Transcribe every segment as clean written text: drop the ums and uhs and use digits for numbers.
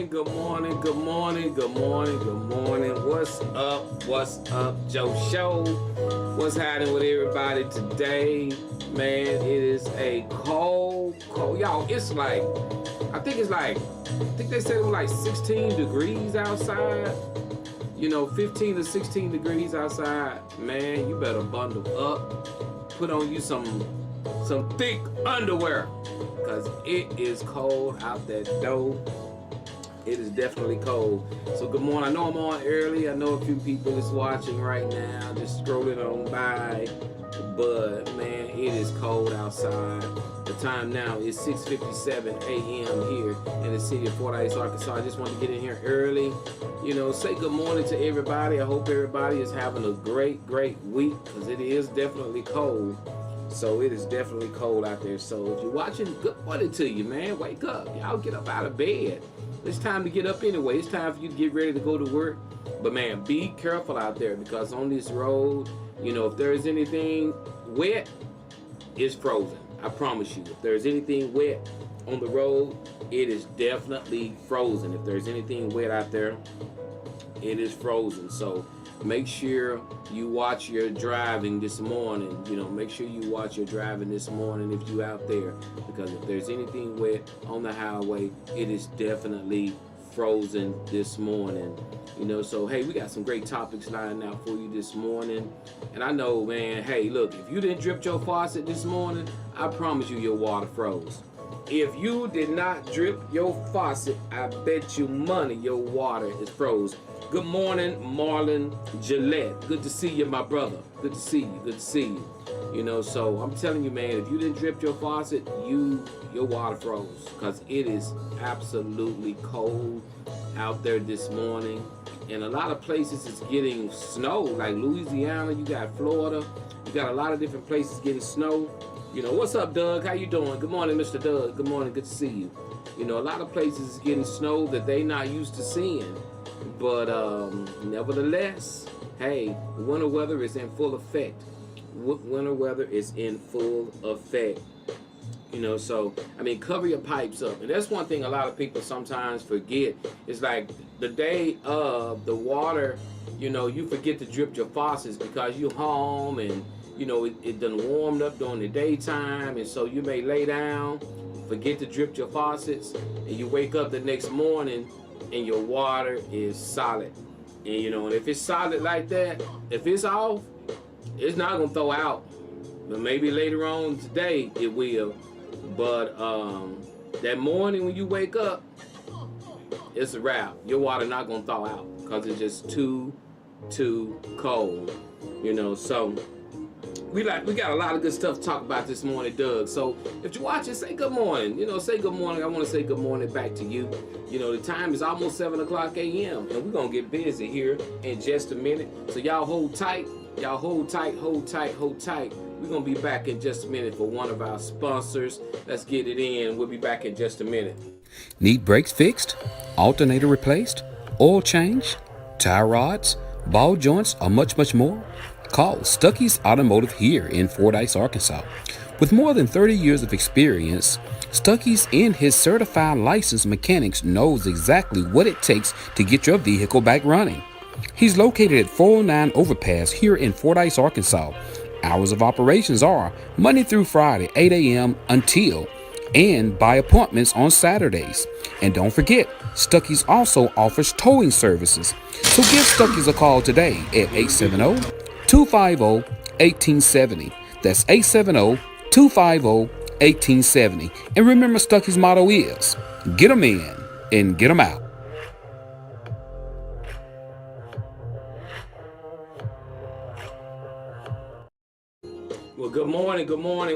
morning, good morning, good morning, good morning, good morning. What's up, Joe Show? What's happening with everybody today? Man, it is a cold, y'all, it's like, I think they said it was like 16 degrees outside. 15 to 16 degrees outside. Man, you better bundle up. Put on you some thick underwear, because it is cold out that door. It is definitely cold. So good morning. I know I'm on early. I know a few people is watching right now, just scrolling on by. But man, it is cold outside. The time now is 6:57 a.m. here in the city of Fordyce, Arkansas. I just want to get in here early. Say good morning to everybody. I hope everybody is having a great week, because it is definitely cold. So it is definitely cold out there. So if you're watching, good morning to you, man. Wake up. Y'all get up out of bed. It's time to get up anyway. It's time for you to get ready to go to work. But man, be careful out there, because on this road, if there is anything wet, it's frozen. I promise you. If there's anything wet on the road, it is definitely frozen. If there's anything wet out there, it is frozen. So make sure you watch your driving this morning. Make sure you watch your driving this morning if you out there, because if there's anything wet on the highway, it is definitely frozen this morning. So hey, we got some great topics lined out for you this morning. And I know, man, hey, look, if you didn't drip your faucet this morning, I promise you your water froze. If you did not drip your faucet, I bet you money your water is froze. Good morning, Marlon Gillette. Good to see you, my brother. Good to see you. Good to see you. So I'm telling you, man, if you didn't drip your faucet, your water froze, because it is absolutely cold out there this morning. And a lot of places it's getting snow, like Louisiana, you got Florida, you got a lot of different places getting snow. What's up, Doug? How you doing? Good morning, Mr. Doug. Good morning. Good to see you. A lot of places is getting snow that they not used to seeing. But nevertheless, hey, winter weather is in full effect. Winter weather is in full effect. So, cover your pipes up. And that's one thing a lot of people sometimes forget. It's like the day of the water, you forget to drip your faucets because you're home and, it done warmed up during the daytime. And so you may lay down, forget to drip your faucets, and you wake up the next morning and your water is solid. And and if it's solid like that, if it's off, it's not gonna throw out. But maybe later on today it will. But that morning when you wake up, it's a wrap. Your water not gonna thaw out, because it's just too cold. So we got a lot of good stuff to talk about this morning, Doug. So if you're watching, say good morning. Say good morning. I want to say good morning back to you. The time is almost 7 o'clock a.m. and we're gonna get busy here in just a minute. So y'all hold tight. Y'all hold tight. We're gonna be back in just a minute for one of our sponsors. Let's get it in. We'll be back in just a minute. Need brakes fixed, alternator replaced, oil change, tie rods, ball joints, or much more? Call Stuckey's Automotive here in Fordyce, Arkansas. With more than 30 years of experience, Stuckey's and his certified licensed mechanics knows exactly what it takes to get your vehicle back running. He's located at 409 Overpass here in Fordyce, Arkansas. Hours of operations are Monday through Friday, 8 a.m. until, and by appointments on Saturdays. And don't forget, Stuckey's also offers towing services. So give Stuckey's a call today at 870-250-1870. That's 870-250-1870. And remember, Stuckey's motto is, get 'em in and get 'em out. Well, good morning.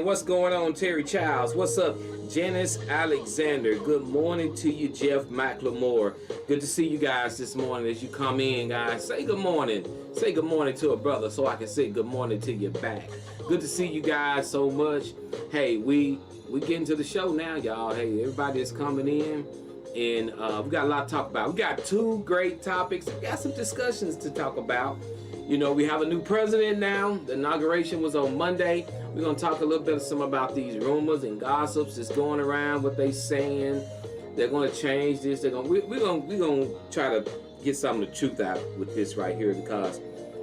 What's going on, Terry Childs? What's up, Janice Alexander? Good morning to you, Jeff McLemore. Good to see you guys this morning as you come in, guys. Say good morning. Say good morning to a brother so I can say good morning to you back. Good to see you guys so much. Hey, we getting to the show now, y'all. Hey, everybody is coming in, and we got a lot to talk about. We got two great topics. We got some discussions to talk about. We have a new president now. The inauguration was on Monday. We're going to talk a little bit about these rumors and gossips that's going around, what they saying. They're going to change this. We're gonna try to get some of the truth out with this right here, because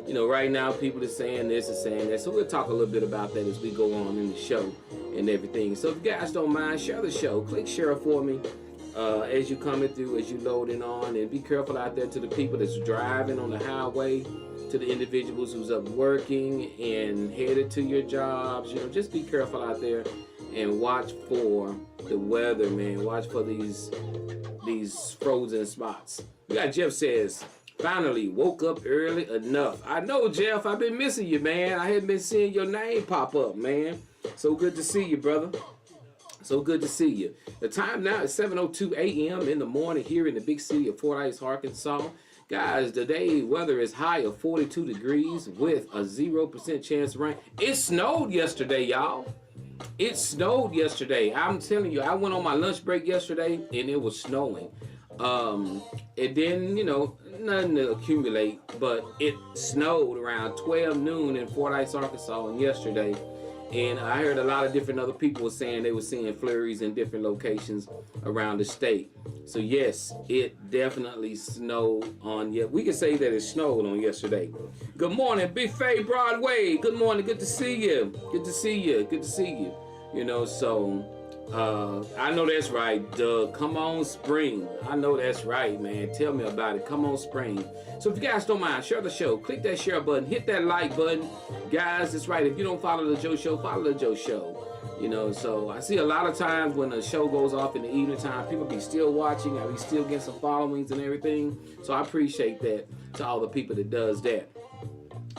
right now people are saying this and saying that. So we'll talk a little bit about that as we go on in the show and everything. So if you guys don't mind, share the show. Click share for me as you coming through, as you loading on, and be careful out there to the people that's driving on the highway, to the individuals who's up working and headed to your jobs. Just be careful out there and watch for the weather, man. Watch for these frozen spots. We got Jeff says, finally woke up early enough. I know, Jeff, I've been missing you, man. I hadn't been seeing your name pop up, man. So good to see you, brother. So good to see you. The time now is 7:02 a.m. in the morning here in the big city of Fordyce, Arkansas. Guys, today weather is high of 42 degrees with a 0% chance of rain. It snowed yesterday, y'all. It snowed yesterday. I'm telling you, I went on my lunch break yesterday and it was snowing. It didn't, nothing to accumulate, but it snowed around 12 noon in Fordyce, Arkansas yesterday. And I heard a lot of different other people were saying they were seeing flurries in different locations around the state. So yes, it definitely snowed on. Yeah, we can say that it snowed on yesterday. Good morning, Big Faye Broadway. Good morning. Good to see you. Good to see you. Good to see you. I know that's right, Doug. Come on, spring. I know that's right, man. Tell me about it. Come on, spring. So if you guys don't mind, share the show. Click that share button. Hit that like button. Guys, that's right. If you don't follow the Joe Show, follow the Joe Show. So I see a lot of times when the show goes off in the evening time, people be still watching. I be still getting some followings and everything. So I appreciate that to all the people that does that.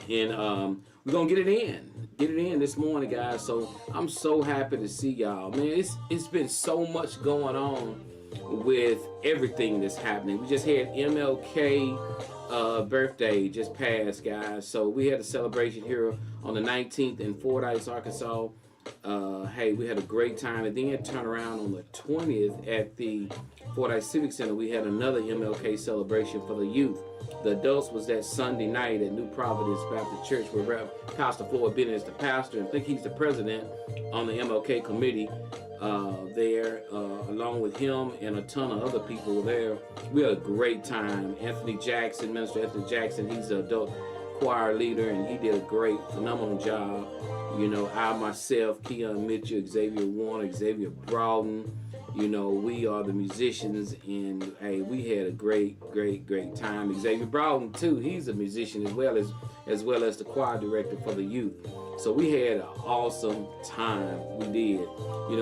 And we're going to get it in. Get it in this morning, guys. So I'm so happy to see y'all, man. It's been so much going on with everything that's happening. We just had MLK birthday just passed, guys. So we had a celebration here on the 19th in Fordyce, Arkansas. Hey, we had a great time, and then turn around on the 20th at the Fordyce Civic Center. We had another MLK celebration for the youth. The adults was that Sunday night at New Providence Baptist Church, where Pastor Floyd Bennett is the pastor, and I think he's the president on the MLK committee there, along with him and a ton of other people were there. We had a great time. Minister Anthony Jackson, he's the adult choir leader, and he did a great, phenomenal job. I myself, Keon Mitchell, Xavier Warner, Xavier Broughton, we are the musicians, and hey, we had a great time. Xavier Broughton too, he's a musician as well as the choir director for the youth. So we had an awesome time. We did.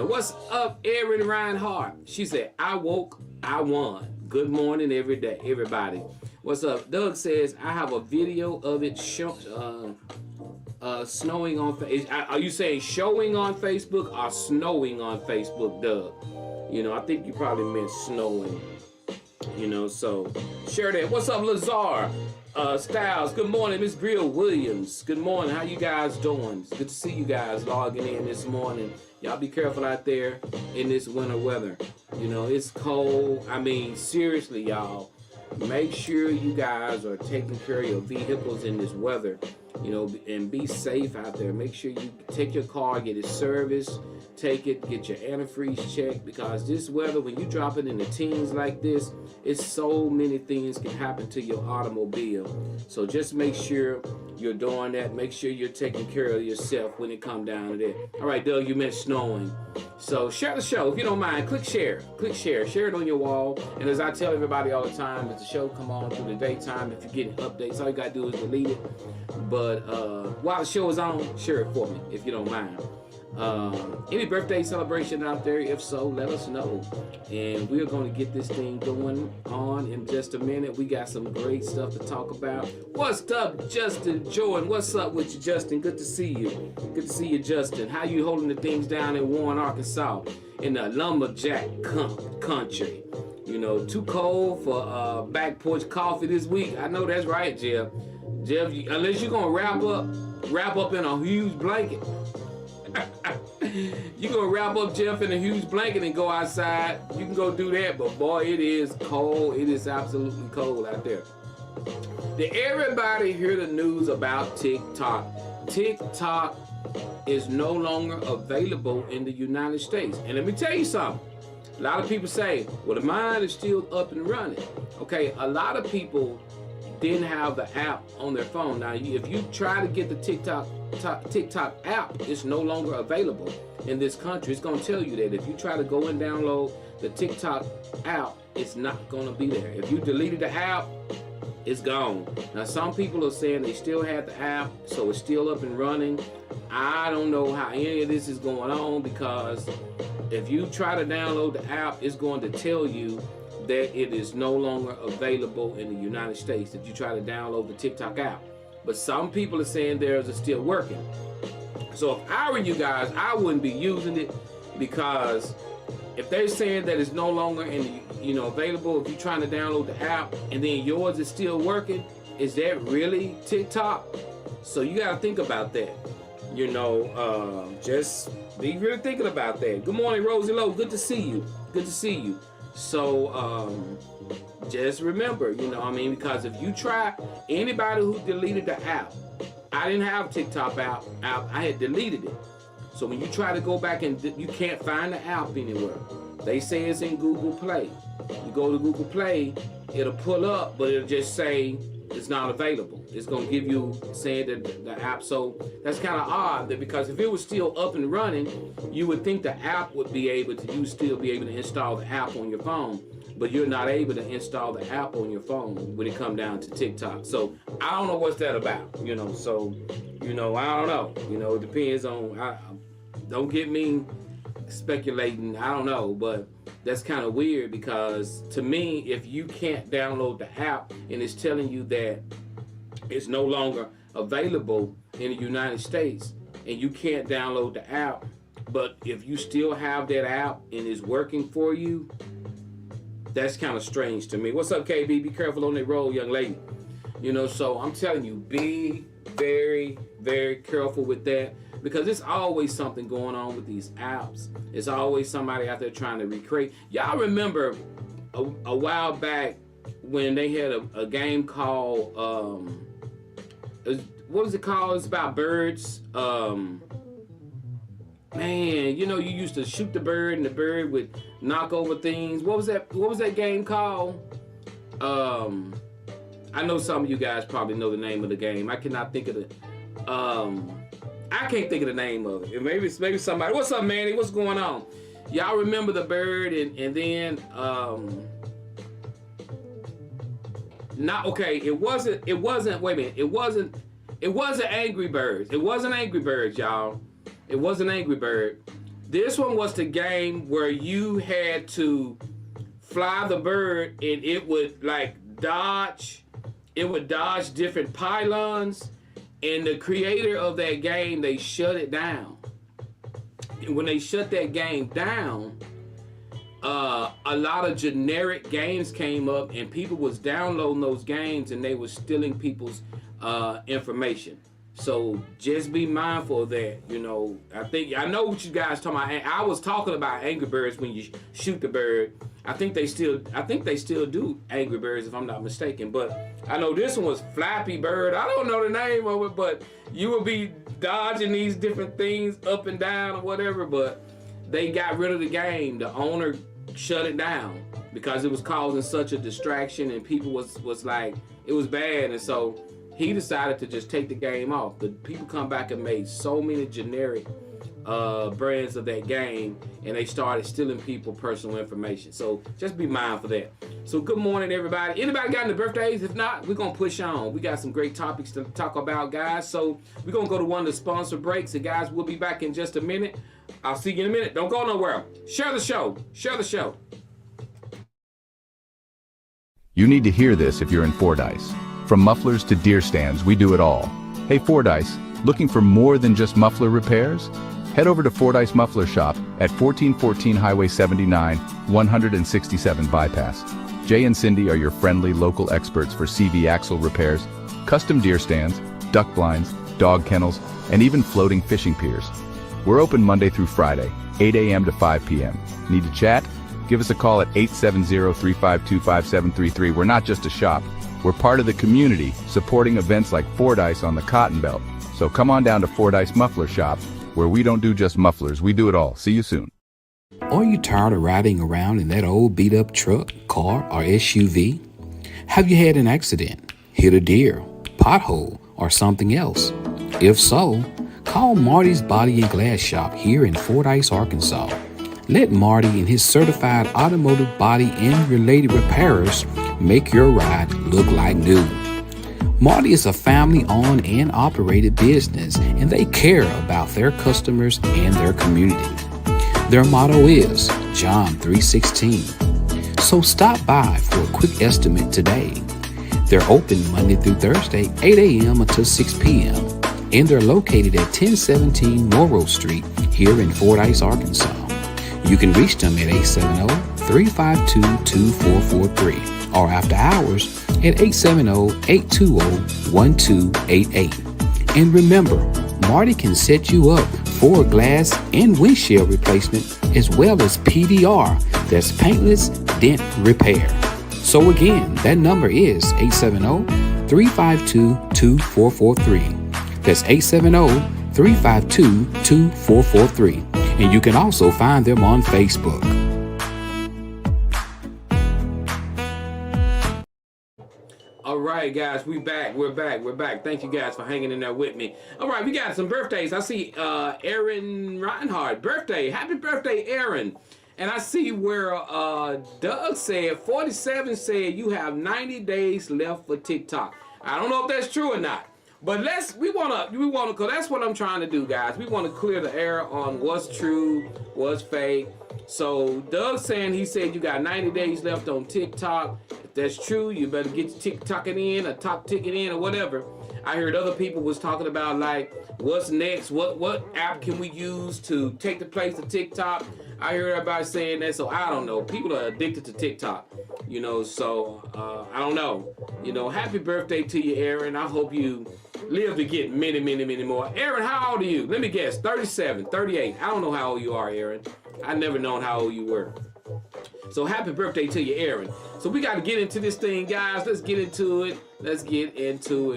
What's up, Erin Reinhardt? She said, I woke, I won. Good morning, everybody. What's up? Doug says, I have a video of it snowing on Facebook. Are you saying showing on Facebook or snowing on Facebook, Doug? I think you probably meant snowing. So share that. What's up, Lazar? Styles, good morning. Miss Grill Williams, good morning. How you guys doing? It's good to see you guys logging in this morning. Y'all be careful out there in this winter weather. It's cold. I mean, seriously, y'all. Make sure you guys are taking care of your vehicles in this weather, and be safe out there. Make sure you take your car, get it serviced, get your antifreeze checked, because this weather, when you drop it in the teens like this, it's so many things can happen to your automobile. So just make sure you're doing that. Make sure you're taking care of yourself when it comes down to that. All right, Doug, you meant snowing. So share the show. If you don't mind, click share. Share it on your wall. And as I tell everybody all the time, as the show come on through the daytime, if you're getting updates, all you got to do is delete it. But while the show is on, share it for me, if you don't mind. Any birthday celebration out there? If so, let us know, and we're going to get this thing going on in just a minute. We got some great stuff to talk about. What's up, Justin Jordan? What's up with you, Justin? Good to see you. Good to see you, Justin. How you holding the things down in Warren, Arkansas, in the lumberjack country? Too cold for back porch coffee this week. I know that's right, Jeff. Unless you're gonna wrap up in a huge blanket. You're gonna wrap up Jeff in a huge blanket and go outside. You can go do that, but boy, it is cold. It is absolutely cold out there. Did everybody hear the news about TikTok? TikTok is no longer available in the United States. And let me tell you something. A lot of people say, well, the mine is still up and running. Okay, a lot of people didn't have the app on their phone. Now, if you try to get the TikTok app, it's no longer available in this country. It's going to tell you that if you try to go and download the TikTok app, it's not going to be there. If you deleted the app, it's gone. Now, some people are saying they still have the app, so it's still up and running. I don't know how any of this is going on, because if you try to download the app, it's going to tell you that it is no longer available in the United States if you try to download the TikTok app. But some people are saying theirs is still working. So if I were you guys, I wouldn't be using it, because if they're saying that it's no longer available, if you're trying to download the app and then yours is still working, is that really TikTok? So you got to think about that. Just be really thinking about that. Good morning, Rosie Lowe. Good to see you. Good to see you. So just remember, because if you try, anybody who deleted the app, I didn't have TikTok app, I had deleted it. So when you try to go back and you can't find the app anywhere. They say it's in Google Play. You go to Google Play, it'll pull up, but it'll just say it's not available. It's gonna give you saying that the app. So that's kind of odd, that because if it was still up and running, you would think the app would be able to, you still be able to install the app on your phone, but you're not able to install the app on your phone when it come down to TikTok. So I don't know what's that about, so, I don't know, it depends on, don't get me speculating, I don't know, but that's kind of weird, because to me, if you can't download the app and it's telling you that it's no longer available in the United States and you can't download the app, but if you still have that app and it's working for you, that's kind of strange to me. What's up, KB? Be careful on that road, young lady. So I'm telling you, be very, very careful with that, because there's always something going on with these apps. It's always somebody out there trying to recreate. Y'all remember a while back when they had a game called, what was it called? It's about birds. Man, you used to shoot the bird and the bird would knock over things. What was that game called? I know some of you guys probably know the name of the game. I cannot think of I can't think of the name of it. Maybe somebody. What's up, Manny? What's going on? Y'all remember the bird and then not okay. It wasn't. Wait a minute. It wasn't Angry Birds. It wasn't Angry Birds, y'all. It wasn't Angry Bird. This one was the game where you had to fly the bird and it would dodge. It would dodge different pylons. And the creator of that game, they shut it down. And when they shut that game down, a lot of generic games came up, and people was downloading those games, and they were stealing people's information. So just be mindful of that. I know what you guys talking about. I was talking about Angry Birds when you shoot the bird. I think they still do Angry Birds, if I'm not mistaken. But I know this one was Flappy Bird. I don't know the name of it, but you would be dodging these different things up and down or whatever. But they got rid of the game. The owner shut it down because it was causing such a distraction, and people was like, it was bad. And so he decided to just take the game off. The people come back and made so many generic brands of that game, and they started stealing people personal information. So just be mindful of that. So good morning, everybody. Anybody got any birthdays? If not, we're gonna push on. We got some great topics to talk about, guys. So we're gonna go to one of the sponsor breaks, and guys, we'll be back in just a minute. I'll see you in a minute. Don't go nowhere. Share the show. Share the show. You need to hear this if you're in Fordyce. From mufflers to deer stands, we do it all. Hey Fordyce, looking for more than just muffler repairs? Head over to Fordyce Muffler Shop at 1414 Highway 79, 167 Bypass. Jay and Cindy are your friendly local experts for CV axle repairs, custom deer stands, duck blinds, dog kennels, and even floating fishing piers. We're open Monday through Friday, 8 a.m. to 5 p.m. Need to chat? Give us a call at 870-352-5733. We're not just a shop. We're part of the community, supporting events like Fordyce on the Cotton Belt. So come on down to Fordyce Muffler Shop, where we don't do just mufflers, we do it all. See you soon. Are you tired of riding around in that old beat up truck, car, or SUV? Have you had an accident, hit a deer, pothole, or something else? If so, call Marty's Body and Glass Shop here in Fordyce, Arkansas. Let Marty and his certified automotive body and related repairers make your ride look like new. Marty is a family-owned and operated business, and they care about their customers and their community. Their motto is John 3:16. So stop by for a quick estimate today. They're open Monday through Thursday, 8 a.m. until 6 p.m. And they're located at 1017 Morrow Street here in Fordyce, Arkansas. You can reach them at 870-352-2443 or after hours at 870-820-1288. And remember, Marty can set you up for glass and windshield replacement as well as PDR, that's paintless dent repair. So again, that number is 870-352-2443. That's 870-352-2443. And you can also find them on Facebook. All right, guys, we're back. Thank you guys for hanging in there with me. All right, we got some birthdays. I see Aaron Reinhardt, birthday. Happy birthday, Aaron. And I see where Doug said, 47 said you have 90 days left for TikTok. I don't know if that's true or not. But we wanna, cause that's what I'm trying to do, guys. We wanna clear the air on what's true, what's fake. So Doug saying, he said you got 90 days left on TikTok. If that's true, you better get your TikToking in, or top ticket in, or whatever. I heard other people was talking about like what's next, what app can we use to take the place of TikTok. I heard everybody saying that, so I don't know. People are addicted to TikTok, so I don't know. Happy birthday to you, Aaron. I hope you live to get many, many, many more. Aaron, how old are you? Let me guess, 37, 38. I don't know how old you are, Aaron. I've never known how old you were. So happy birthday to you, Aaron. So we got to get into this thing, guys. Let's get into it.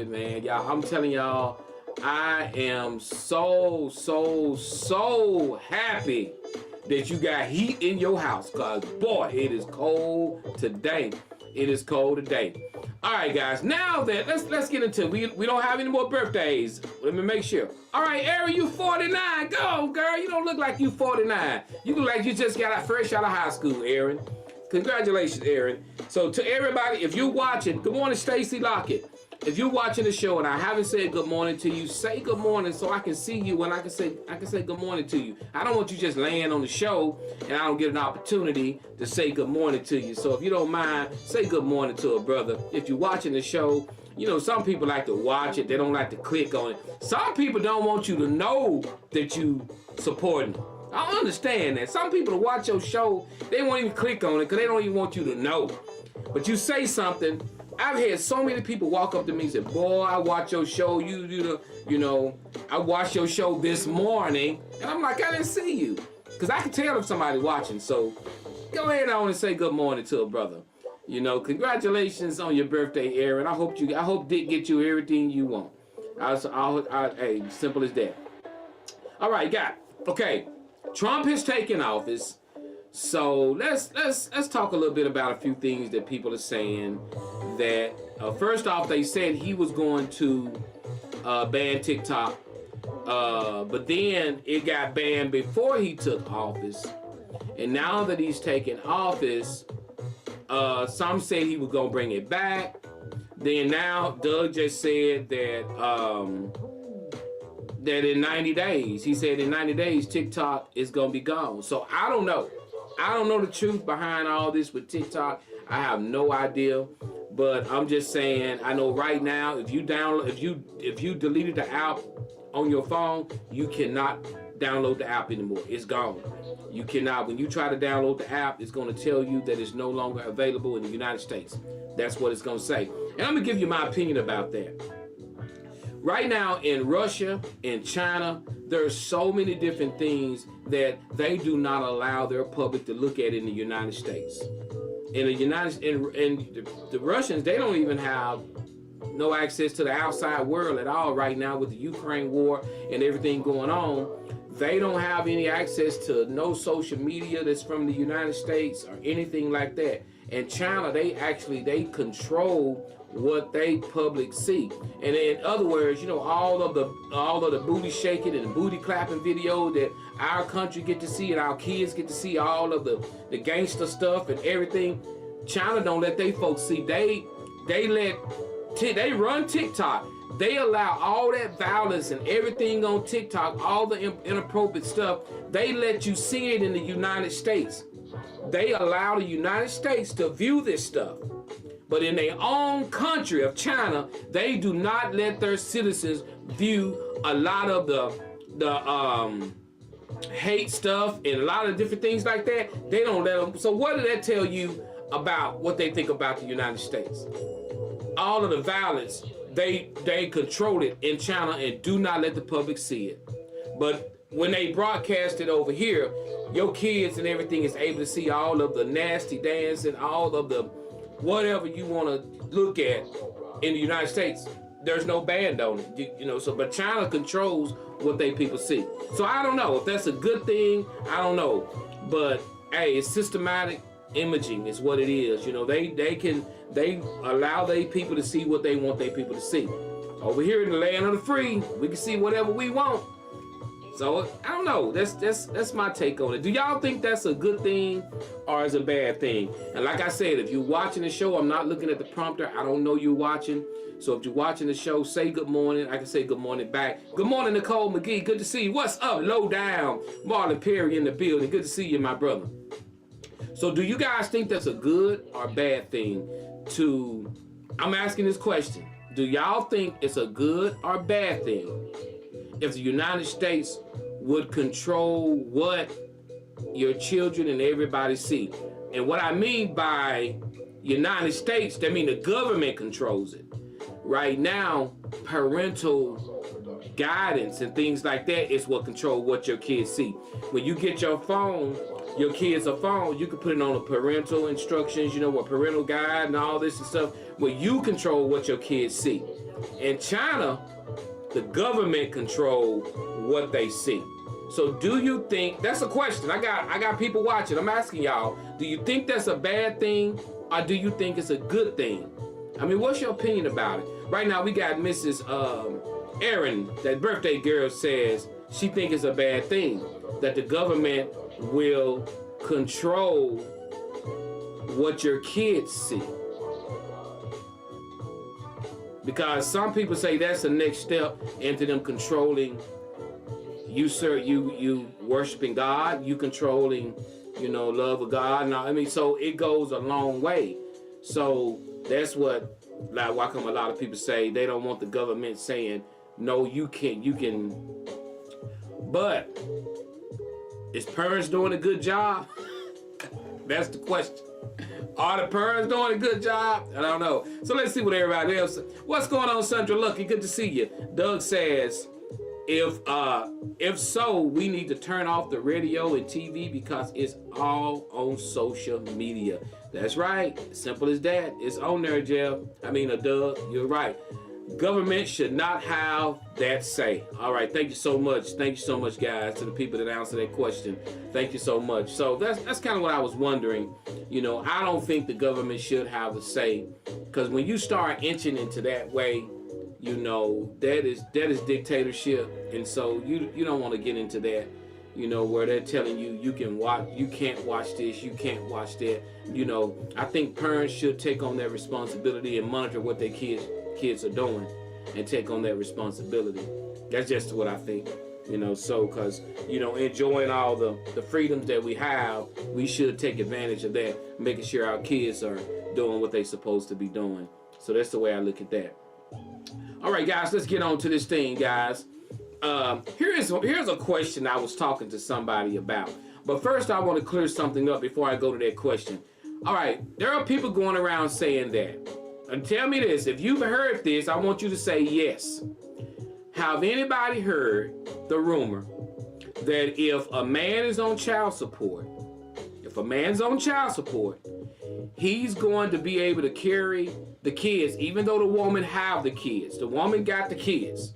Man. Y'all, I'm telling y'all, I am so happy that you got heat in your house, because, boy, it is cold today. All right, guys, now that let's get into it. We don't have any more birthdays. Let me make sure. All right, Aaron, you 49. Go, girl. You don't look like you 49. You look like you just got fresh out of high school, Aaron. Congratulations, Aaron. So to everybody, if you're watching, good morning, Stacy Lockett. If you're watching the show and I haven't said good morning to you, say good morning so I can see you and I can say good morning to you. I don't want you just laying on the show and I don't get an opportunity to say good morning to you. So if you don't mind, say good morning to a brother. If you're watching the show, some people like to watch it. They don't like to click on it. Some people don't want you to know that you supporting them. I understand that. Some people to watch your show, they won't even click on it because they don't even want you to know. But you say something. I've had so many people walk up to me and say, boy, I watch your show. I watched your show this morning. And I'm like, I didn't see you. Because I can tell if somebody watching. So go ahead on and say good morning to a brother. Congratulations on your birthday, Aaron. I hope Dick get you everything you want. Hey, simple as that. All right, okay. Trump has taken office. So let's talk a little bit about a few things that people are saying. That first off, they said he was going to ban TikTok, but then it got banned before he took office, and now that he's taken office, some said he was gonna bring it back. Then now Doug just said that in 90 days, he said in 90 days TikTok is gonna be gone. So I don't know. I don't know the truth behind all this with TikTok. I have no idea, but I'm just saying. I know right now, if you deleted the app on your phone, you cannot download the app anymore. It's gone. You cannot. When you try to download the app, it's going to tell you that it's no longer available in the United States. That's what it's going to say. And I'm going to give you my opinion about that. Right now in Russia, in China, there's so many different things that they do not allow their public to look at in the United States. In the Russians, they don't even have no access to the outside world at all right now with the Ukraine war and everything going on. They don't have any access to no social media that's from the United States or anything like that. And China, they control what they public see. And in other words, you know, all of the booty shaking and booty clapping video that our country get to see and our kids get to see, all of the gangster stuff and everything, China don't let they folks see. They run TikTok. They allow all that violence and everything on TikTok, all the inappropriate stuff. They let you see it in the United States. They allow the United States to view this stuff. But in their own country of China, they do not let their citizens view a lot of the hate stuff and a lot of different things like that. They don't let them. So what did that tell you about what they think about the United States? All of the violence, they control it in China and do not let the public see it. But when they broadcast it over here, your kids and everything is able to see all of the nasty dance and all of the whatever you want to look at in the United States. There's no ban on it, you know. So, but China controls what they people see. So I don't know if that's a good thing. I don't know, but hey, it's systematic imaging is what it is. You know, they allow their people to see what they want their people to see. Over here in the land of the free, we can see whatever we want. So I don't know. That's my take on it. Do y'all think that's a good thing or is a bad thing? And like I said, if you're watching the show, I'm not looking at the prompter. I don't know you're watching. So if you're watching the show, say good morning. I can say good morning back. Good morning, Nicole McGee. Good to see you. What's up, Low Down? Marlon Perry in the building. Good to see you, my brother. So do you guys think that's a good or bad thing to... I'm asking this question. Do y'all think it's a good or bad thing if the United States would control what your children and everybody see? And what I mean by United States, that mean the government controls it. Right now, parental guidance and things like that is what control what your kids see. When you get your phone, your kids a phone, you can put it on the parental instructions, you know, what parental guide and all this and stuff, where you control what your kids see. In China, the government control what they see. So do you think, that's a question. I got people watching. I'm asking y'all, do you think that's a bad thing or do you think it's a good thing? I mean, what's your opinion about it? Right now we got Mrs. Erin, that birthday girl, says she thinks it's a bad thing that the government will control what your kids see. Because some people say that's the next step into them controlling you, sir. You worshiping God, you controlling, you know, love of God. Now, I mean, so it goes a long way. So that's what, like, why come a lot of people say they don't want the government saying, no, you can. But is parents doing a good job? That's the question. Are the parents doing a good job? I don't know. So let's see what everybody else. What's going on, Sandra Lucky? Good to see you. Doug says, if so, we need to turn off the radio and TV because it's all on social media. That's right. Simple as that. It's on there, Jeff. Doug. You're right. Government should not have that say. All right. Thank you so much. Thank you so much, guys, to the people that answered that question. Thank you so much. So that's kind of what I was wondering. You know, I don't think the government should have a say, because when you start inching into that way, you know, that is dictatorship, and so you don't want to get into that. You know, where they're telling you you can't watch this, you can't watch that. You know, I think parents should take on that responsibility and monitor what their kids are doing and take on that responsibility. That's just what I think. You know, so because, you know, enjoying all the freedoms that we have, we should take advantage of that, making sure our kids are doing what they're supposed to be doing. So that's the way I look at that. All right, guys, let's get on to this thing, guys. Here's a question I was talking to somebody about. But first, I want to clear something up before I go to that question. All right, there are people going around saying that. And tell me this, if you've heard this, I want you to say yes. Have anybody heard the rumor that if a man is on child support, he's going to be able to carry the kids, even though the woman have the kids. The woman got the kids.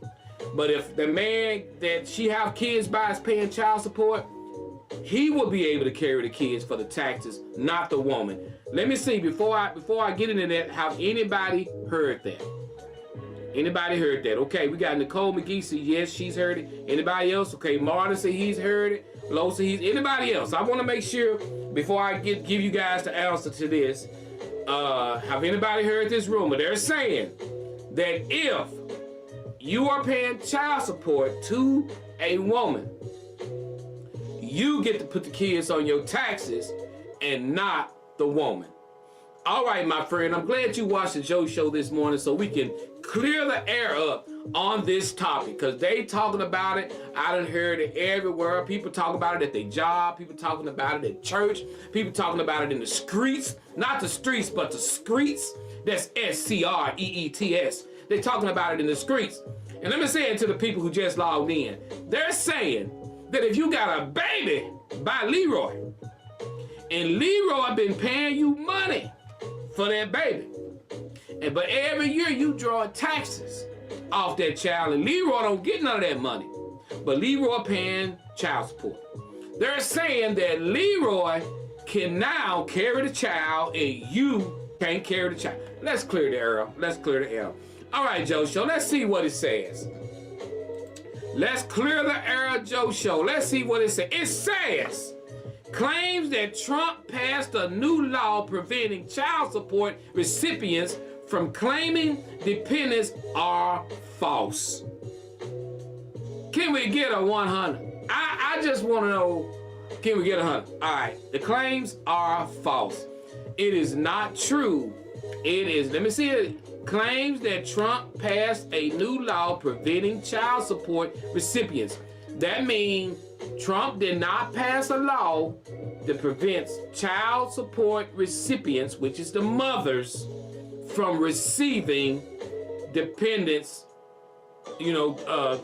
But if the man that she have kids by is paying child support, he will be able to carry the kids for the taxes, not the woman. Let me see, before I get into that, have anybody heard that? Anybody heard that? Okay, we got Nicole McGee said yes, she's heard it. Anybody else? Okay, Martin said he's heard it. Lo said he's. Anybody else? I want to make sure before I give you guys the answer to this. Have anybody heard this rumor? They're saying that if you are paying child support to a woman, you get to put the kids on your taxes and not the woman. All right, my friend, I'm glad you watched the Joe Show this morning so we can clear the air up on this topic, because they talking about it. I done heard it everywhere. People talking about it at their job. People talking about it at church. People talking about it in the streets. Not the streets, but the streets. That's S-C-R-E-E-T-S. They're talking about it in the streets. And let me say it to the people who just logged in. They're saying that if you got a baby by Leroy, and Leroy been paying you money for that baby, but every year you draw taxes off that child, and Leroy don't get none of that money, but Leroy paying child support. They're saying that Leroy can now carry the child and you can't carry the child. Let's clear the air. Let's clear the air. All right, Joe Show, let's see what it says. Let's clear the air, Joe Show. Let's see what it says. It says, claims that Trump passed a new law preventing child support recipients from claiming dependents are false. Can we get a 100? I just want to know, can we get 100? All right, the claims are false. It is not true. It is, let me see it. Claims that Trump passed a new law preventing child support recipients. That means Trump did not pass a law that prevents child support recipients, which is the mothers, from receiving dependents, their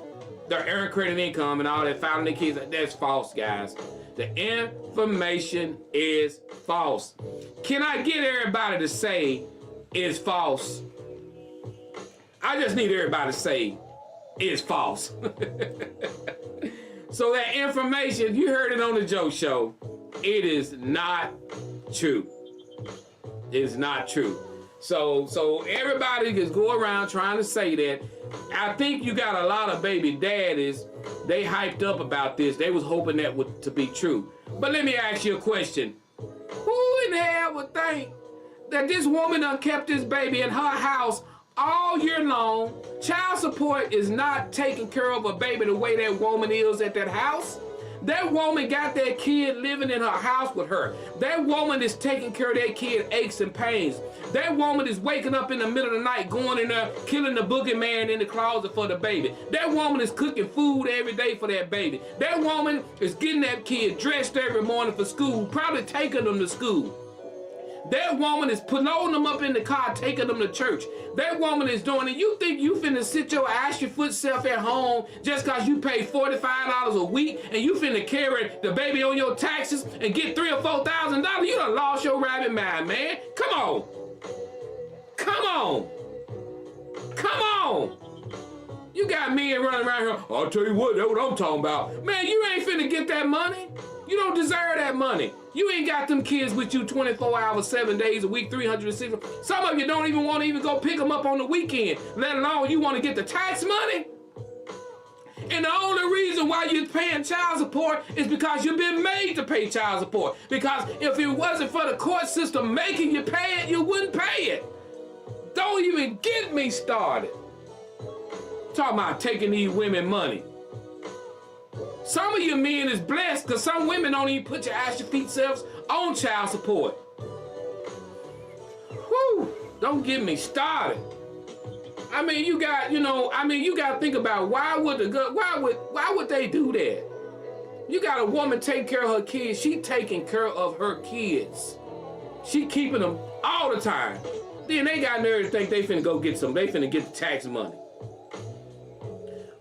earned credit income and all that, filing their kids. That's false, guys. The information is false. Can I get everybody to say it's false? I just need everybody to say it's false. So that information, you heard it on the Joe Show, it is not true. It is not true. So everybody just go around trying to say that. I think you got a lot of baby daddies, they hyped up about this. They was hoping that to be true. But let me ask you a question. Who in the hell would think that this woman done kept this baby in her house all year long? Child support is not taking care of a baby the way that woman is at that house. That woman got that kid living in her house with her. That woman is taking care of that kid aches and pains. That woman is waking up in the middle of the night, going in there, killing the boogeyman in the closet for the baby. That woman is cooking food every day for that baby. That woman is getting that kid dressed every morning for school, probably taking them to school. That woman is loading them up in the car, taking them to church. That woman is doing it. You think you finna sit your ass your foot self at home just cause you pay $45 a week and you finna carry the baby on your taxes and get $3,000 or $4,000? You done lost your rabbit mind, man. Come on. Come on. Come on. You got men running around here, I'll tell you what, that's what I'm talking about. Man, you ain't finna get that money. You don't deserve that money. You ain't got them kids with you 24 hours, 7 days a week, 360. Some of you don't even want to even go pick them up on the weekend, let alone you want to get the tax money. And the only reason why you're paying child support is because you've been made to pay child support. Because if it wasn't for the court system making you pay it, you wouldn't pay it. Don't even get me started. Talking about taking these women money. Some of you men is blessed because some women don't even put your ass your feet selves on child support. Whew, don't get me started. I mean, you got to think about why would they do that? You got a woman take care of her kids. She taking care of her kids. She keeping them all the time. Then they got nerve to think they finna go get they finna get the tax money.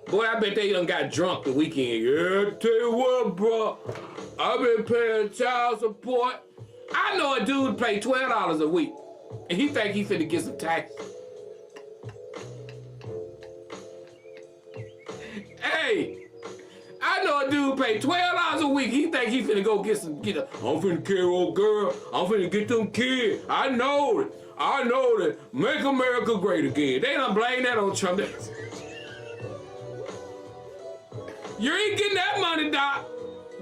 Boy, I bet they done got drunk the weekend. Yeah, tell you what, bro. I've been paying child support. I know a dude pay $12 a week, and he think he finna get some tax. Hey, I know a dude pay $12 a week. He think he finna go I'm finna carry old girl. I'm finna get them kids. I know that. Make America great again. They done blame that on Trump. You ain't getting that money, Doc.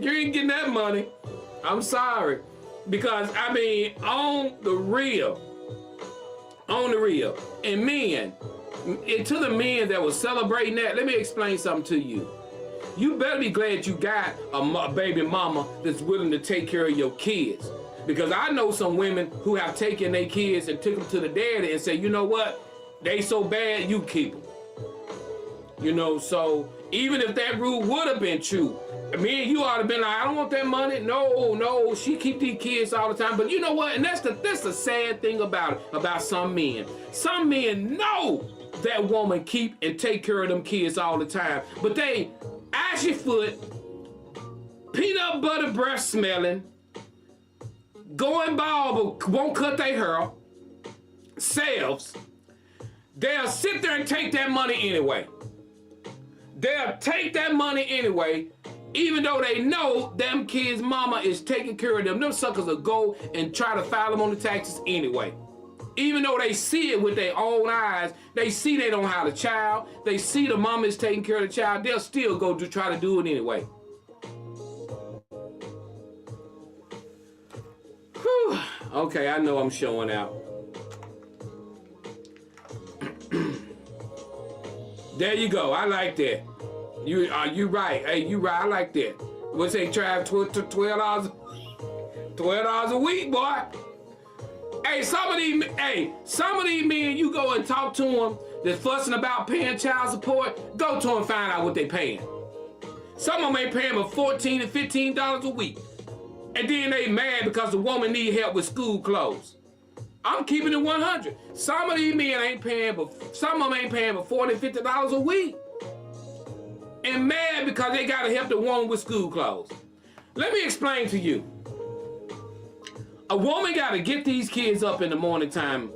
You ain't getting that money. I'm sorry. Because, I mean, on the real, and men, and to the men that was celebrating that, let me explain something to you. You better be glad you got a baby mama that's willing to take care of your kids. Because I know some women who have taken their kids and took them to the daddy and said, you know what? They so bad, you keep them. You know, so even if that rule would have been true, me and you ought to have been like, I don't want that money. No, she keep these kids all the time. But you know what? And that's the sad thing about some men. Some men know that woman keep and take care of them kids all the time. But they ashy foot, peanut butter breath smelling, going bald but won't cut their hair, selves, they'll sit there and take that money anyway. They'll take that money anyway, even though they know them kids' mama is taking care of them. Them suckers will go and try to file them on the taxes anyway. Even though they see it with their own eyes, they see they don't have a child, they see the mama is taking care of the child, they'll still go to try to do it anyway. Whew. Okay, I know I'm showing out. There you go. I like that. You right. Hey, you right. I like that. What's they try $12 a week, boy? Hey, some of these men, you go and talk to them that's fussing about paying child support. Go to them and find out what they paying. Some of them ain't paying but $14 and $15 a week, and then they mad because the woman need help with school clothes. I'm keeping it 100. Some of these men ain't paying, but some of them ain't paying but $40, $50 a week. And mad because they gotta help the woman with school clothes. Let me explain to you. A woman gotta get these kids up in the morning time.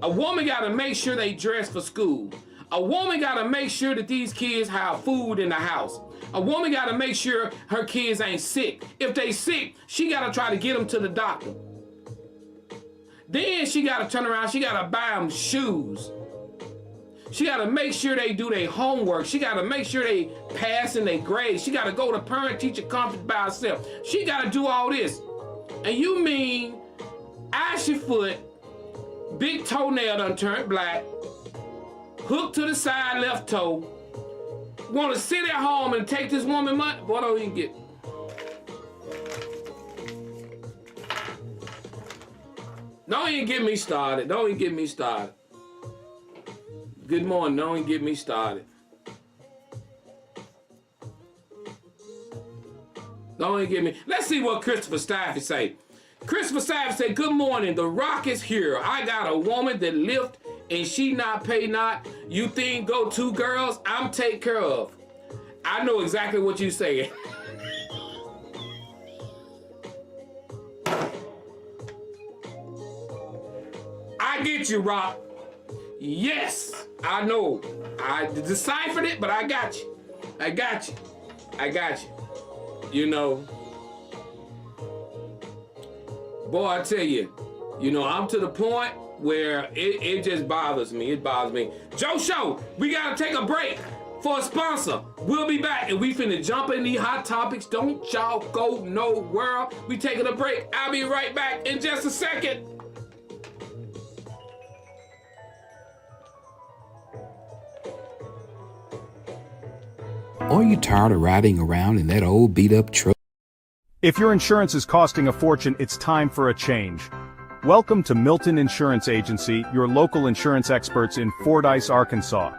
A woman gotta make sure they dress for school. A woman gotta make sure that these kids have food in the house. A woman gotta make sure her kids ain't sick. If they sick, she gotta try to get them to the doctor. Then she gotta turn around, she gotta buy them shoes. She gotta make sure they do their homework. She gotta make sure they pass in their grades. She gotta go to parent-teacher conference by herself. She gotta do all this. And you mean ashy foot, big toenail done turned black, hook to the side left toe, wanna sit at home and take this woman money? Boy, don't even get. Don't even get me started. Don't even get me started. Good morning. Don't even get me started. Don't even get me. Let's see what Christopher Stafford say. Christopher Stafford said, good morning. The Rock is here. I got a woman that lift and she not pay not. You think go two girls? I'm take care of. I know exactly what you saying. I get you, Rock. Yes, I know. I deciphered it, but I got you. I got you. I got you. You know, boy, I tell you, I'm to the point where it just bothers me. It bothers me. Joe Show, we gotta take a break for a sponsor. We'll be back and we finna jump in these hot topics. Don't y'all go nowhere. We taking a break. I'll be right back in just a second. Are you tired of riding around in that old beat-up truck? If your insurance is costing a fortune, it's time for a change. Welcome to Milton Insurance Agency, your local insurance experts in Fordyce, Arkansas.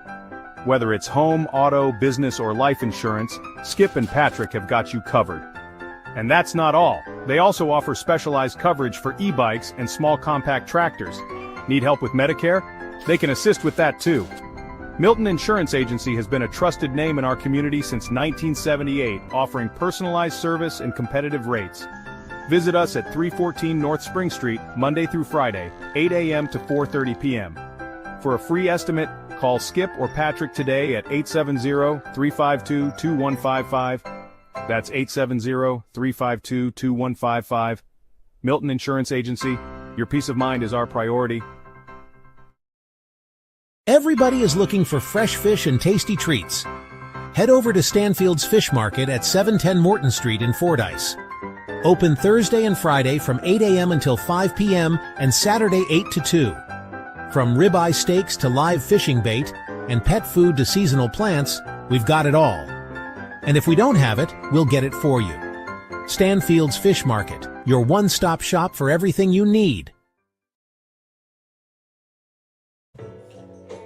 Whether it's home, auto, business, or life insurance, Skip and Patrick have got you covered. And that's not all. They also offer specialized coverage for e-bikes and small compact tractors. Need help with Medicare? They can assist with that too. Milton Insurance Agency has been a trusted name in our community since 1978, offering personalized service and competitive rates. Visit us at 314 North Spring Street, Monday through Friday, 8 a.m. to 4:30 p.m. For a free estimate, call Skip or Patrick today at 870-352-2155. That's 870-352-2155. Milton Insurance Agency, your peace of mind is our priority. Everybody is looking for fresh fish and tasty treats. Head over to Stanfield's Fish Market at 710 Morton Street in Fordyce. Open Thursday and Friday from 8 a.m. until 5 p.m. and Saturday 8 to 2. From ribeye steaks to live fishing bait and pet food to seasonal plants, we've got it all. And if we don't have it, we'll get it for you. Stanfield's Fish Market, your one-stop shop for everything you need.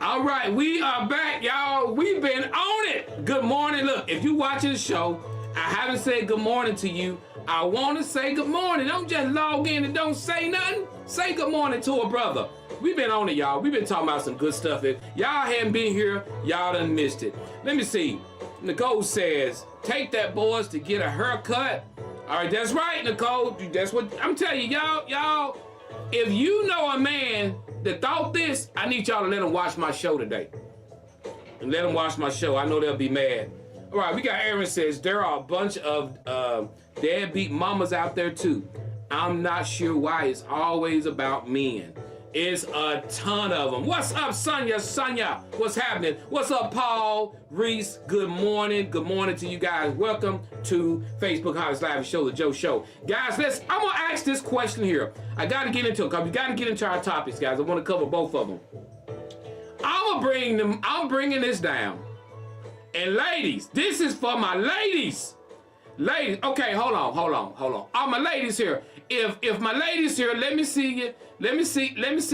All right, we are back, y'all. We've been on it. Good morning. Look, if you're watching the show, I haven't said good morning to you. I want to say good morning. Don't just log in and don't say nothing. Say good morning to a brother. We've been on it, y'all. We've been talking about some good stuff. If y'all hadn't been here, y'all done missed it. Let me see. Nicole says, take that, boys, to get a haircut. All right, that's right, Nicole. That's what I'm telling you, y'all. If you know a man that thought this, I need y'all to let him watch my show today. And let him watch my show. I know they'll be mad. All right, we got Aaron says, there are a bunch of deadbeat mamas out there too. I'm not sure why it's always about men. It's a ton of them. What's up, Sonia? What's happening? What's up, Paul, Reese? Good morning. Good morning to you guys. Welcome to Facebook Hottest Live Show, The Joe Show. Guys, I'm going to ask this question here. I got to get into it because we got to get into our topics, guys. I want to cover both of them. I'm bringing this down. And ladies, this is for my ladies. Ladies, okay, hold on. All my ladies here. If my ladies here, let me see you. Let me see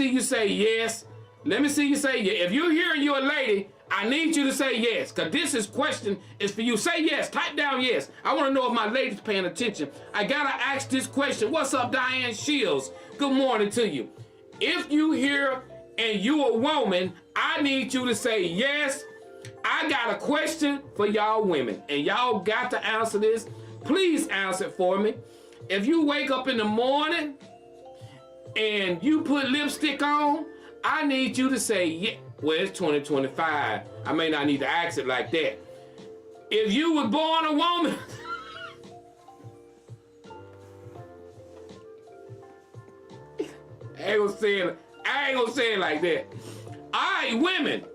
you say yes. Let me see you say yes. If you're here and you're a lady, I need you to say yes. Cause this question is for you. Say yes. Type down yes. I want to know if my ladies paying attention. I gotta ask this question. What's up, Diane Shields? Good morning to you. If you here and you a woman, I need you to say yes. I got a question for y'all women, and y'all got to answer this. Please answer it for me. If you wake up in the morning and you put lipstick on, I need you to say, yeah. Well, it's 2025. I may not need to ask it like that. If you were born a woman, I ain't gonna say it like that. All right, women,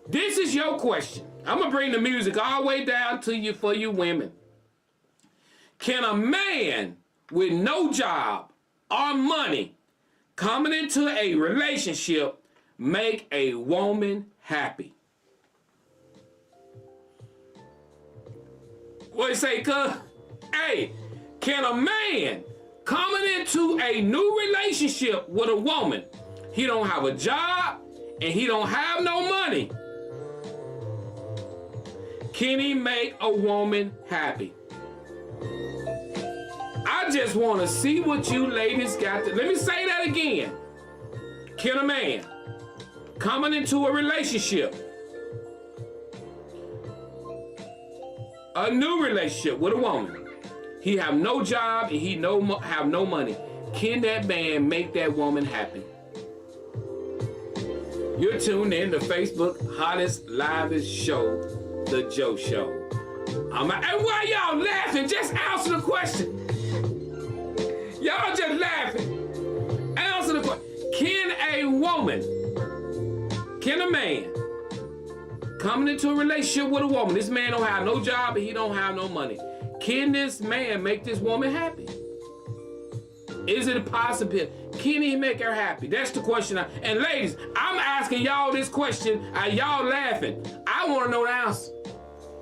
this is your question. I'm gonna bring the music all the way down to you for you women. Can a man with no job or money coming into a relationship make a woman happy? What you say, cuz? Hey, can a man coming into a new relationship with a woman, he don't have a job and he don't have no money, can he make a woman happy? I just want to see what you ladies got to... Let me say that again. Can a man coming into a relationship, a new relationship with a woman, he have no job and he have no money, can that man make that woman happy? You're tuned in to Facebook Hottest Livest Show, The Joe Show. And why y'all laughing? Just answer the question. Y'all just laughing. Answer the question. Can a woman, can a man coming into a relationship with a woman, this man don't have no job and he don't have no money, can this man make this woman happy? Is it a possibility? Can he make her happy? That's the question. And ladies, I'm asking y'all this question. Y'all laughing. I want to know the answer.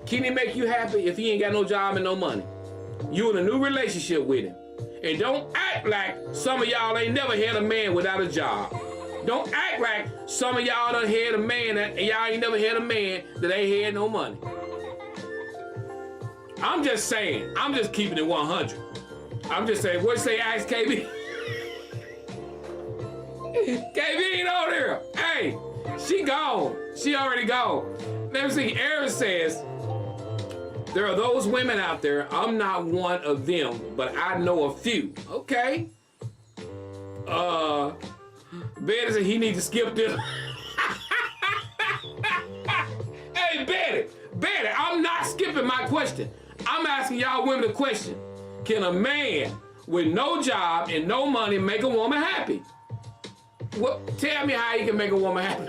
Can he make you happy if he ain't got no job and no money? You in a new relationship with him. And don't act like some of y'all ain't never had a man without a job. Don't act like some of y'all done had a man and y'all ain't never had a man that ain't had no money. I'm just saying. I'm just keeping it 100. I'm just saying. What you say, ask KB? KB ain't on there. Hey, she gone. She already gone. Let me see. Aaron says, there are those women out there. I'm not one of them, but I know a few. Okay. Ben said he need to skip this. skipping my question. I'm asking y'all women a question. Can a man with no job and no money make a woman happy? What? Tell me how he can make a woman happy.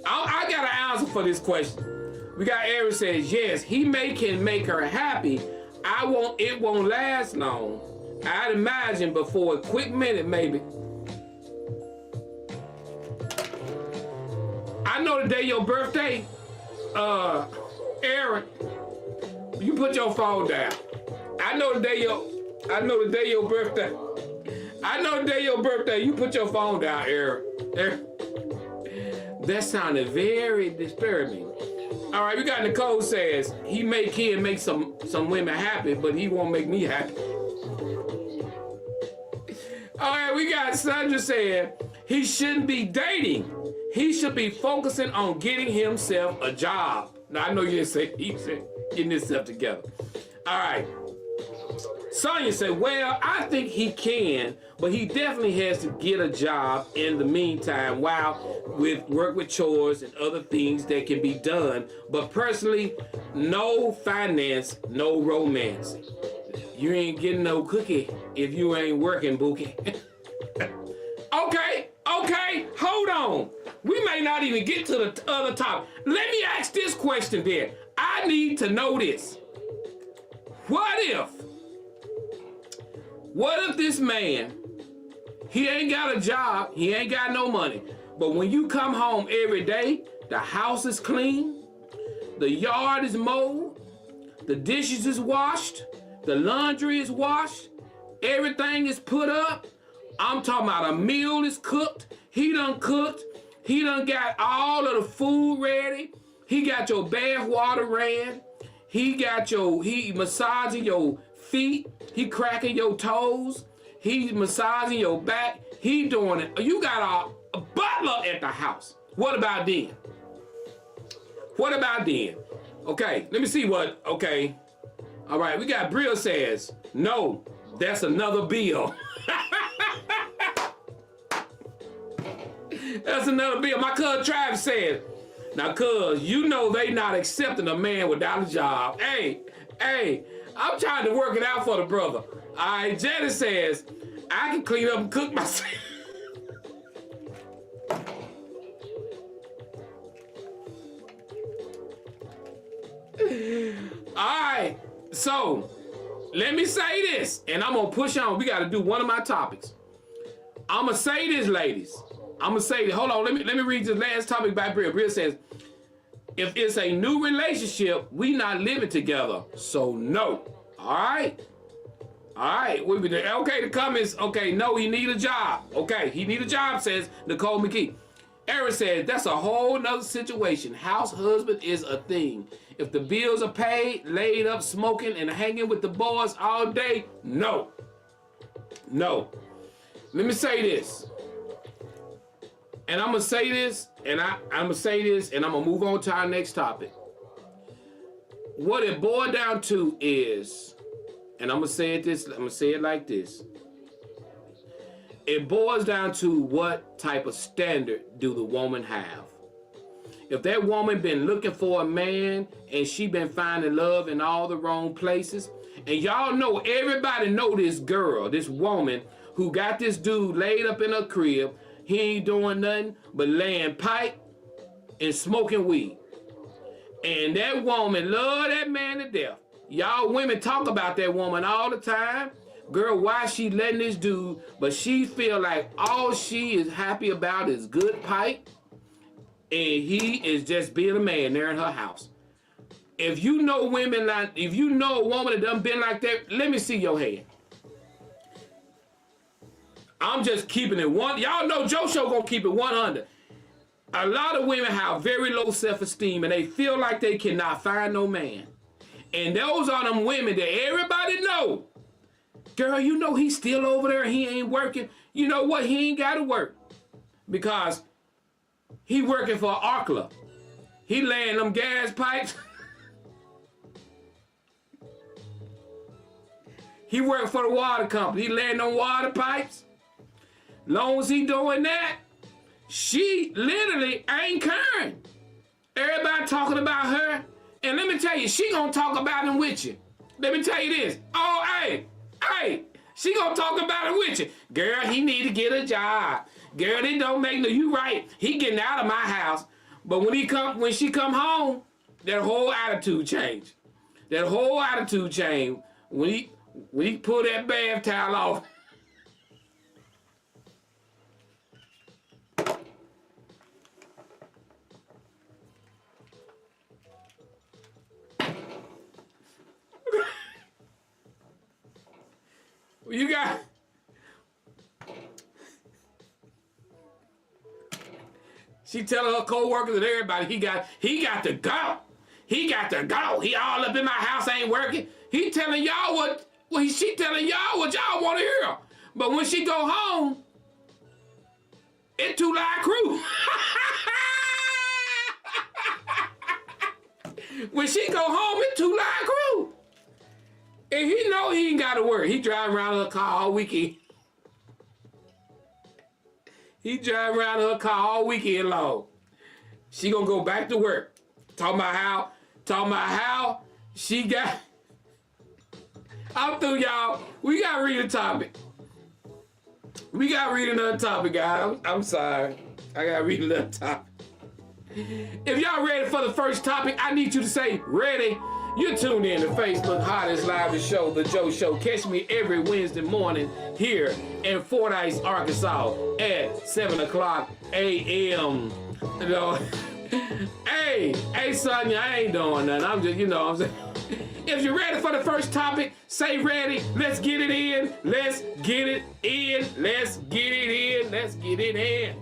I got an answer for this question. We got Eric says, yes, can make her happy. It won't last long. I'd imagine before a quick minute, maybe. I know the day your birthday, Aaron, you put your phone down. I know the day your birthday. I know the day your birthday, you put your phone down, Aaron. That sounded very disturbing. All right, we got Nicole says, can make some women happy, but he won't make me happy. All right, we got Sandra saying, he shouldn't be dating. He should be focusing on getting himself a job. Now, I know you didn't say he said getting himself together. All right. Sonia said, well, I think he can, but he definitely has to get a job in the meantime while work with chores and other things that can be done. But personally, no finance, no romance. You ain't getting no cookie if you ain't working, Bookie. Okay, hold on. We may not even get to the other topic. Let me ask this question then. I need to know this. What if this man, he ain't got a job, he ain't got no money, but when you come home every day, the house is clean, the yard is mowed, the dishes is washed, the laundry is washed, everything is put up. I'm talking about a meal is cooked, he done cooked, he done got all of the food ready, he got your bath water ran, he massaging your feet, he cracking your toes, he massaging your back, he doing it. You got a butler at the house. What about then? Okay, let me see what, okay. All right, we got Brill says, no, that's another bill. That's another bill. My cousin Travis said, now cuz, you know they not accepting a man without a job. Hey, I'm trying to work it out for the brother. All right, Jenny says, I can clean up and cook myself. All right, so let me say this, and I'm gonna push on. We gotta do one of my topics. I'm gonna say this, ladies. I'm gonna say this. Hold on, let me read this last topic by Brill. Brill says, if it's a new relationship, we not living together, so no. All right. Okay, the comments. Okay, no, he need a job. Okay, he need a job, says Nicole McKee. Aaron says, that's a whole nother situation. House husband is a thing. If the bills are paid, laid up smoking and hanging with the boys all day, no. Let me say this. And I'm gonna say this, and I'm gonna move on to our next topic. What it boiled down to is, and I'm gonna say it like this. It boils down to what type of standard do the woman have? If that woman been looking for a man and she been finding love in all the wrong places, and y'all know, everybody know this girl, this woman who got this dude laid up in her crib. He ain't doing nothing but laying pipe and smoking weed. And that woman love that man to death. Y'all women talk about that woman all the time. Girl, why she letting this dude, but she feel like all she is happy about is good pipe, and he is just being a man there in her house. If you know women like, if you know a woman that done been like that, let me see your hand. I'm just keeping it one. Y'all know Joe Show gonna keep it 100. A lot of women have very low self-esteem and they feel like they cannot find no man. And those are them women that everybody know. Girl, you know he's still over there, he ain't working. You know what? He ain't gotta work. Because he working for Arkla. He laying them gas pipes. He working for the water company. He laying them water pipes. Long as he doing that, she literally ain't caring. Everybody talking about her. And let me tell you, she gonna talk about him with you. Let me tell you this. Oh, hey, she gonna talk about it with you. Girl, he need to get a job. Girl, it don't make no, you right. He getting out of my house. But when she come home, that whole attitude change. That whole attitude change. When he pull that bath towel off. You got. She telling her co-workers and everybody he got to go. He got to go. He all up in my house, ain't working. He telling y'all she telling y'all what y'all want to hear. But when she go home, it too loud crew. When she go home, it too loud crew. And he know he ain't got to work. He driving around in her car all weekend. He driving around in her car all weekend long. She gonna go back to work. Talking about how she got. I'm through, y'all. We gotta read a topic. We gotta read another topic, guys. I'm sorry. I gotta read another topic. If y'all ready for the first topic, I need you to say ready. You're tuned in to Facebook Hottest Live Show, The Joe Show. Catch me every Wednesday morning here in Fordyce, Arkansas at 7 o'clock a.m. You know, hey, Sonya, I ain't doing nothing. I'm just, I'm saying. If you're ready for the first topic, say ready. Let's get it in. Let's get it in. Let's get it in. Let's get it in.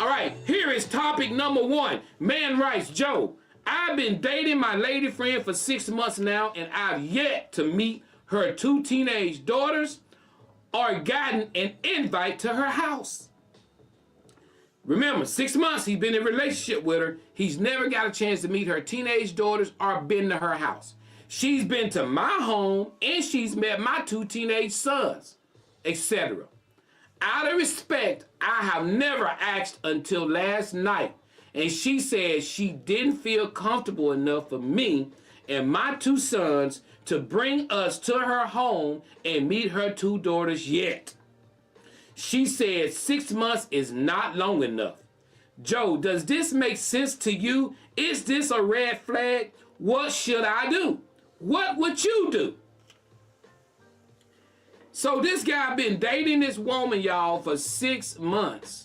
All right, here is topic number 1. Man writes, Joe, I've been dating my lady friend for 6 months now, and I've yet to meet her 2 teenage daughters or gotten an invite to her house. Remember, 6 months he's been in a relationship with her. He's never got a chance to meet her teenage daughters or been to her house. She's been to my home, and she's met my 2 teenage sons, etc. Out of respect, I have never asked until last night. And she said she didn't feel comfortable enough for me and my 2 sons to bring us to her home and meet her 2 daughters yet. She said 6 months is not long enough. Joe, does this make sense to you? Is this a red flag? What should I do? What would you do? So this guy been dating this woman, y'all, for 6 months.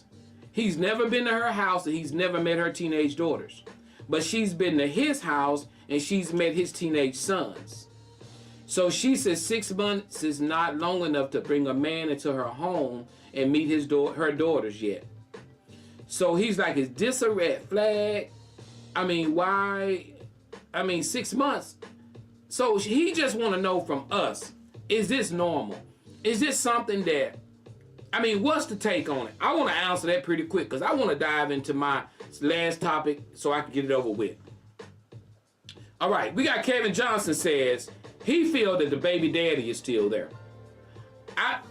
He's never been to her house and he's never met her teenage daughters. But she's been to his house and she's met his teenage sons. So she says 6 months is not long enough to bring a man into her home and meet her daughters yet. So he's like, is this a red flag? I mean, why? 6 months. So he just want to know from us, is this normal? Is this something that, what's the take on it? I want to answer that pretty quick because I want to dive into my last topic so I can get it over with. All right, we got Kevin Johnson says he feels that the baby daddy is still there.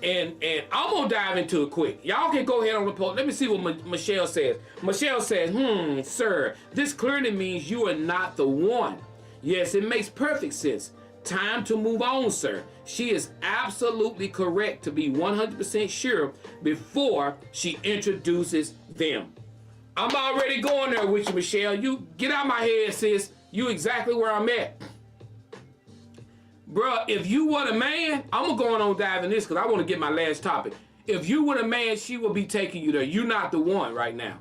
And I'm going to dive into it quick. Y'all can go ahead on the post. Let me see what Michelle says. Michelle says, sir, this clearly means you are not the one. Yes, it makes perfect sense. Time to move on, sir. She is absolutely correct to be 100% sure before she introduces them. I'm already going there with you, Michelle. You get out my head, sis. You exactly where I'm at. Bruh, if you were a man, I'm going on diving this because I want to get my last topic. If you were a man, she will be taking you there. You're not the one right now.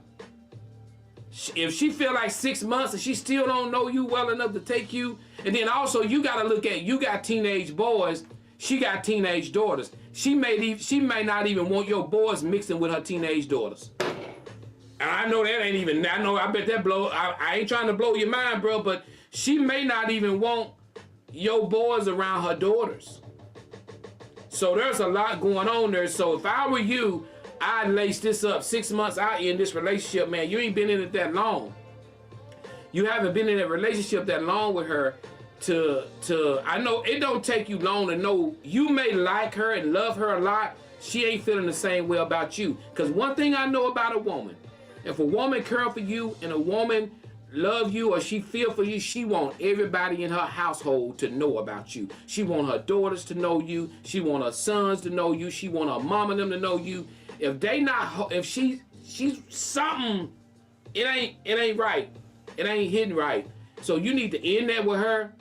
If she feel like 6 months and she still don't know you well enough to take you, and then also you got to look at, you got teenage boys, she got teenage daughters. She may not even want your boys mixing with her teenage daughters. And I know that ain't even, I bet that I ain't trying to blow your mind, bro, but she may not even want your boys around her daughters. So there's a lot going on there. So if I were you, I'd lace this up. 6 months out in this relationship, man, you ain't been in it that long. You haven't been in a relationship that long with her I know it don't take you long to know you may like her and love her a lot. She ain't feeling the same way about you. Because one thing I know about a woman, If a woman care for you and a woman love you or she feel for you, she want everybody in her household to know about you. She want her daughters to know you. She want her sons to know you. She want her mom and them to know you. If they not, if she's something, it ain't right. It ain't hitting right. So you need to end that with her.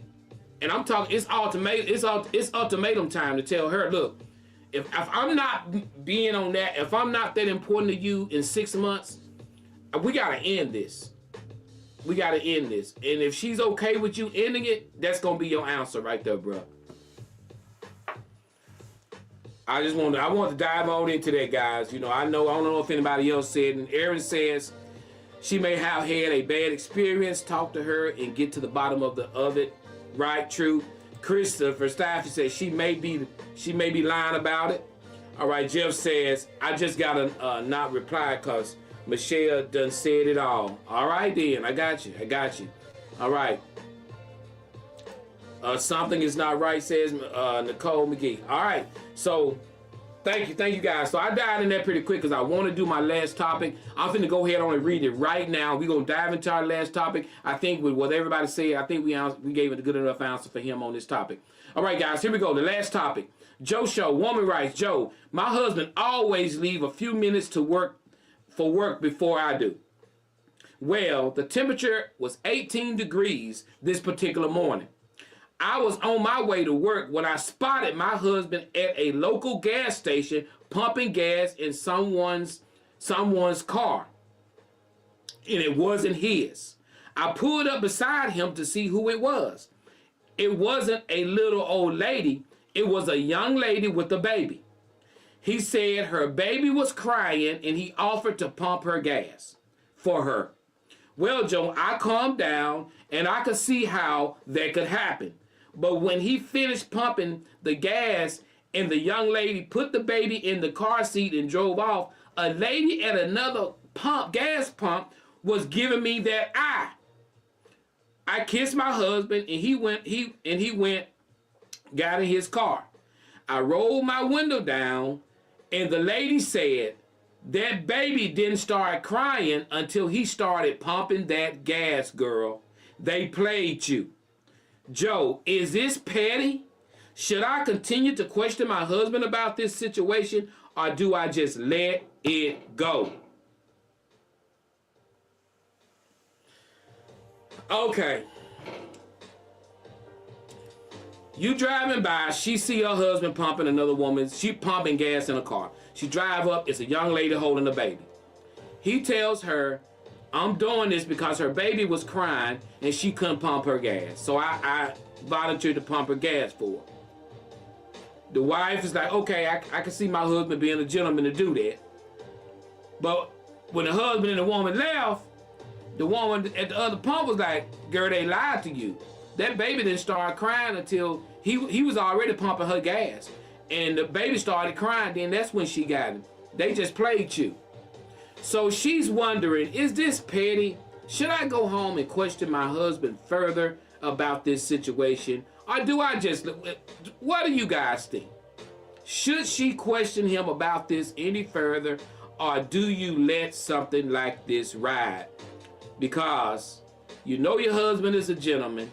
And I'm talking, it's ultimatum time to tell her, look, if I'm not being on that, if I'm not that important to you in 6 months, we gotta end this. We gotta end this. And if she's okay with you ending it, that's gonna be your answer right there, bro. I want to dive on into that, guys. You know, I don't know if anybody else said, and Erin says she may have had a bad experience. Talk to her and get to the bottom of it. Right, true. Christopher Stafford says she may be lying about it. All right, Jeff says I just got a not reply because Michelle done said it all. All right, then I got you. All right. Something is not right, says Nicole McGee. All right, so thank you guys. So I dived in there pretty quick because I want to do my last topic. I'm finna go ahead on and read it right now. We're gonna dive into our last topic. I think with what everybody said, I think we gave it a good enough answer for him on this topic. All right, guys, here we go. The last topic. Joe Show, woman writes, Joe, my husband always leave a few minutes to work before I do. Well, the temperature was 18 degrees this particular morning. I was on my way to work when I spotted my husband at a local gas station pumping gas in someone's car. And it wasn't his. I pulled up beside him to see who it was. It wasn't a little old lady. It was a young lady with a baby. He said her baby was crying and he offered to pump her gas for her. Well, Joe, I calmed down and I could see how that could happen. But when he finished pumping the gas and the young lady put the baby in the car seat and drove off, a lady at another gas pump was giving me that eye. I kissed my husband and he went, got in his car. I rolled my window down and the lady said that baby didn't start crying until he started pumping that gas, girl. They played you. Joe, is this petty? Should I continue to question my husband about this situation or do I just let it go? Okay. You driving by, she see her husband pumping another woman. She pumping gas in a car. She drive up, it's a young lady holding a baby. He tells her, I'm doing this because her baby was crying and she couldn't pump her gas. So I volunteered to pump her gas for her. The wife is like, okay, I can see my husband being a gentleman to do that. But when the husband and the woman left, the woman at the other pump was like, girl, they lied to you. That baby didn't start crying until he was already pumping her gas. And the baby started crying, then that's when she got him. They just played you. So she's wondering, is this petty? Should I go home and question my husband further about this situation? Or do I just, what do you guys think? Should she question him about this any further? Or do you let something like this ride? Because you know your husband is a gentleman.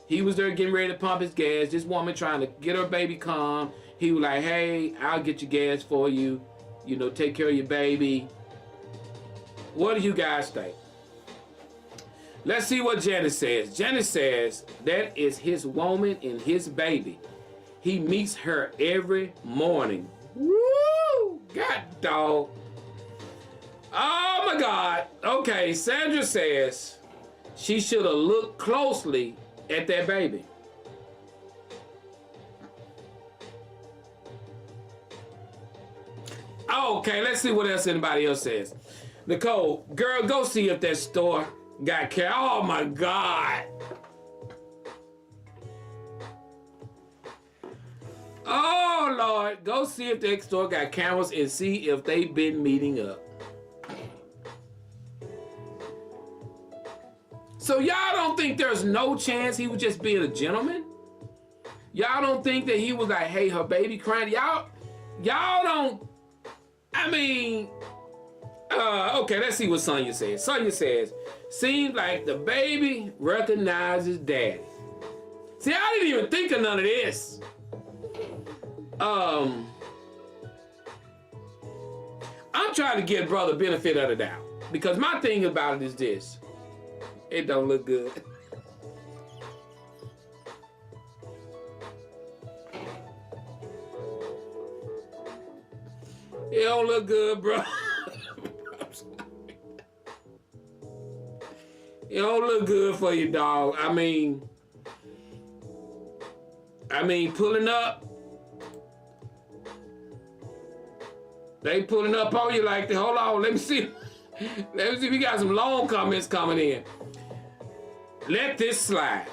He was there getting ready to pump his gas. This woman trying to get her baby calm. He was like, hey, I'll get your gas for you. You know, take care of your baby. What do you guys think? Let's see what Janice says. Janice says that is his woman and his baby. He meets her every morning. Woo! God dog. Oh my God. Okay, Sandra says she should have looked closely at that baby. Okay, let's see what else anybody else says. Nicole, girl, go see if that store got cameras. Oh my God. Oh Lord, go see if that store got cameras and see if they've been meeting up. So y'all don't think there's no chance he was just being a gentleman? Y'all don't think that he was like, hey, her baby crying? Y'all don't, I mean, Okay, let's see what Sonya says. Sonya says, seems like the baby recognizes daddy. See, I didn't even think of none of this. I'm trying to give brother benefit of the doubt. Because my thing about it is this. It don't look good. It don't look good, bro. It don't look good for you, dog. I mean, pulling up. They pulling up on you like that. Hold on, let me see. Let me see. We got some long comments coming in. Let this slide.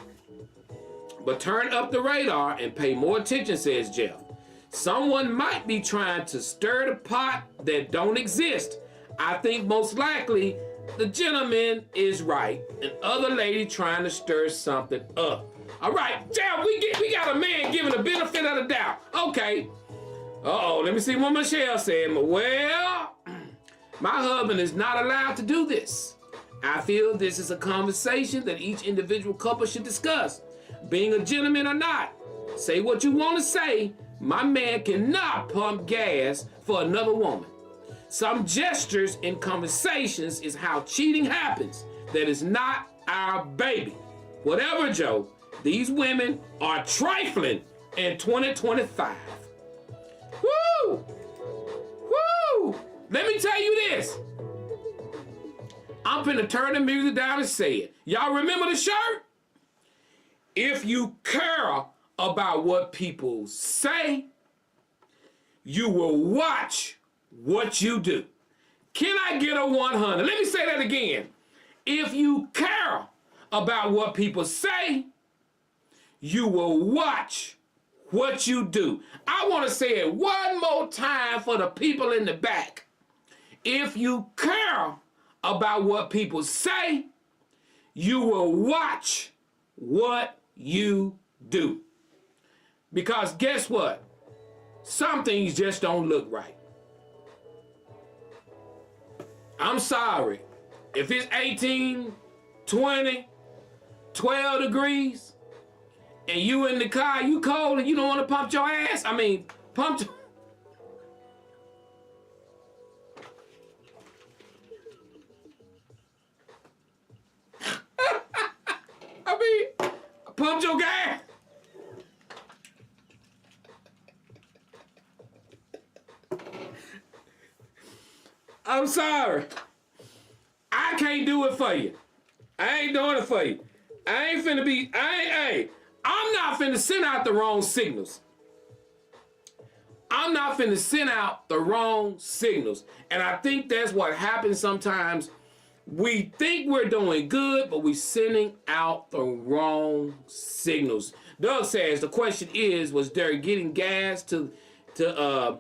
But turn up the radar and pay more attention, says Jeff. Someone might be trying to stir the pot that don't exist. I think most likely the gentleman is right. An other lady trying to stir something up. All right, Jeff, we got a man giving the benefit of the doubt. Okay. Uh-oh, let me see what Michelle said. Well, my husband is not allowed to do this. I feel this is a conversation that each individual couple should discuss. Being a gentleman or not, say what you want to say. My man cannot pump gas for another woman. Some gestures in conversations is how cheating happens. That is not our baby. Whatever, Joe, these women are trifling in 2025. Woo! Woo! Let me tell you this. I'm finna turn the music down and say it. Y'all remember the shirt? If you care about what people say, you will watch what you do. Can I get a 100? Let me say that again. If you care about what people say, you will watch what you do. I want to say it one more time for the people in the back. If you care about what people say, you will watch what you do. Because guess what? Some things just don't look right. I'm sorry. If it's 18, 20, 12 degrees, and you in the car, you cold, and you don't want to pump your ass, pump your... Pump your gas. I'm sorry. I can't do it for you. I ain't doing it for you. I'm not finna send out the wrong signals. I'm not finna send out the wrong signals. And I think that's what happens sometimes. We think we're doing good, but we're sending out the wrong signals. Doug says the question is, was Derek getting gas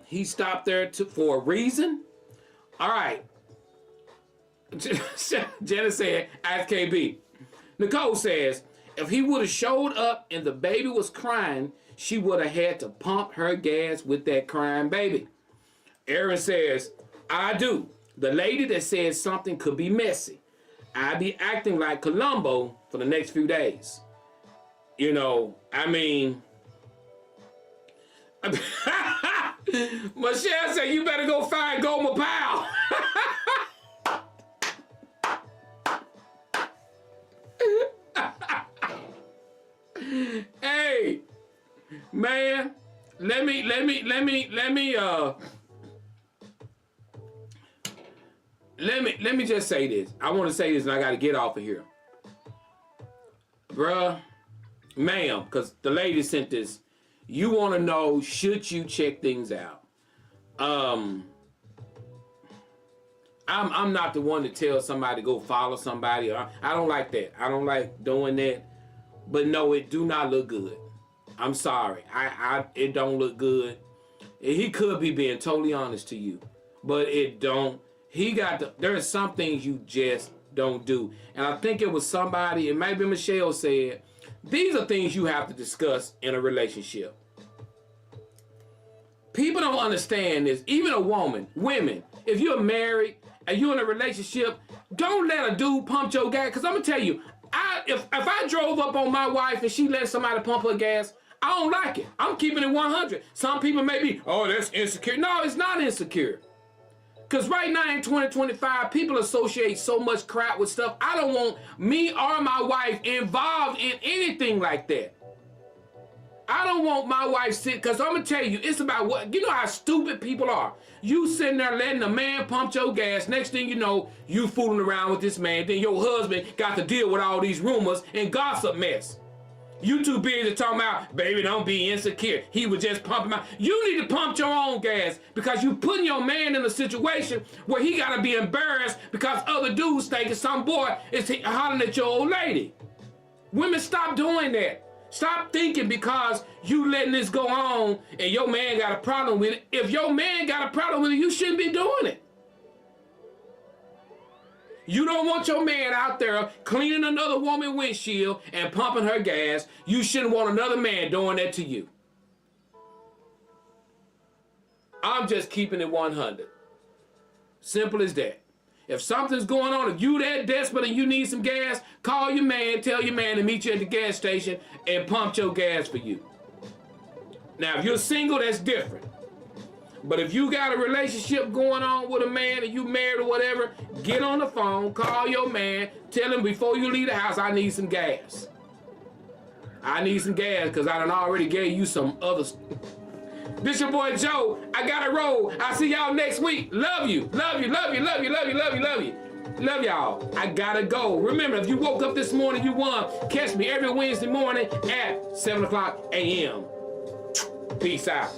he stopped there for a reason? All right. Jenna said, ask KB. Nicole says, if he would have showed up and the baby was crying, she would have had to pump her gas with that crying baby. Aaron says, I do. The lady that says something could be messy. I be acting like Columbo for the next few days. Michelle said, you better go find Goma Powell. Hey, man, let me just say this. I want to say this and I got to get off of here. Bruh, ma'am, because the lady sent this. You want to know, should you check things out? I'm not the one to tell somebody to go follow somebody. I don't like that. I don't like doing that. But no, it do not look good. I'm sorry. It don't look good. He could be being totally honest to you, but it don't. There are some things you just don't do. And I think it was somebody, it might be Michelle said, these are things you have to discuss in a relationship. People don't understand this. Even women, if you're married and you in a relationship, don't let a dude pump your gas. Cause I'm gonna tell you, if I drove up on my wife and she let somebody pump her gas, I don't like it. I'm keeping it 100. Some people may be, oh, that's insecure. No, it's not insecure. Because right now in 2025, people associate so much crap with stuff. I don't want me or my wife involved in anything like that. I don't want my wife because I'm going to tell you, it's about what, you know how stupid people are. You sitting there letting a man pump your gas. Next thing you know, you fooling around with this man. Then your husband got to deal with all these rumors and gossip mess. You too busy talking about, baby, don't be insecure. He was just pumping out. You need to pump your own gas because you putting your man in a situation where he got to be embarrassed because other dudes thinking some boy is hollering at your old lady. Women, stop doing that. Stop thinking because you letting this go on and your man got a problem with it. If your man got a problem with it, you shouldn't be doing it. You don't want your man out there cleaning another woman's windshield and pumping her gas. You shouldn't want another man doing that to you. I'm just keeping it 100. Simple as that. If something's going on, if you that desperate and you need some gas, call your man, tell your man to meet you at the gas station and pump your gas for you. Now, if you're single, that's different. But if you got a relationship going on with a man and you married or whatever, get on the phone, call your man, tell him before you leave the house, I need some gas. I need some gas because I done already gave you some other. This your boy Joe. I gotta roll. I'll see y'all next week. Love you. Love you. Love you. Love you. Love you. Love you. Love you. Love y'all. I gotta go. Remember, if you woke up this morning, you won. Catch me every Wednesday morning at 7 o'clock a.m. Peace out.